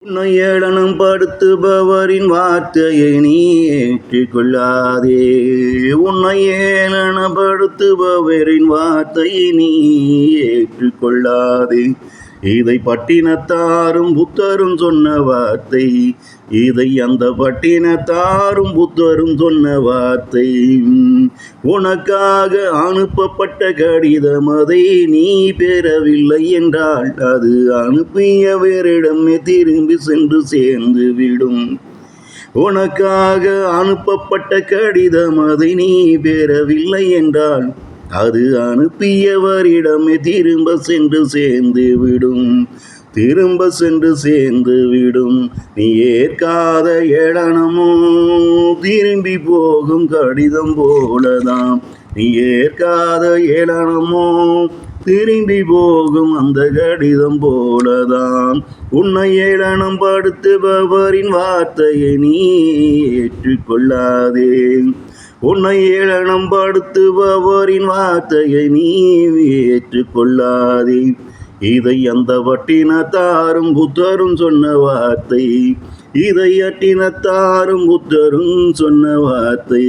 உன்னை ஏளனம் படுத்துபவரின் வார்த்தையை நீ ஏற்றுக்கொள்ளாதே. உன்னை ஏளனப்படுத்துபவரின் வார்த்தையை நீ ஏற்றுக்கொள்ளாதே. இதை பட்டினத்தாரும் புத்தரும் சொன்ன வார்த்தை. இதை அந்த பட்டினத்தாரும் புத்தரும் சொன்ன வார்த்தை. உனக்காக அனுப்பப்பட்ட கடிதம் அதை நீ பெறவில்லை என்றால் அது அனுப்பியவரிடமே திரும்பி சென்று சேர்ந்து விடும். உனக்காக அனுப்பப்பட்ட கடிதம் அதை நீ பெறவில்லை என்றால் அது அனுப்பியவரிடமே திரும்ப சென்று சேர்ந்து விடும். திரும்ப சென்று சேர்ந்து விடும். நீ ஏற்காத ஏளனமோ திரும்பி போகும் கடிதம் போலதான். நீ ஏற்காத ஏளனமோ திரும்பி போகும் அந்த கடிதம் போலதான். உன்னை ஏளனம் படுத்துபவரின் வார்த்தையை நீ ஏற்றுக்கொள்ளாதே. உன்னை ஏளனம் படுத்துபவரின் வார்த்தையை நீ ஏற்றுக்கொள்ளாதே. இதை அந்த பட்டினத்தாரும் புத்தரும் சொன்ன வார்த்தை. இதை அட்டினத்தாரும் புத்தரும் சொன்ன வார்த்தை.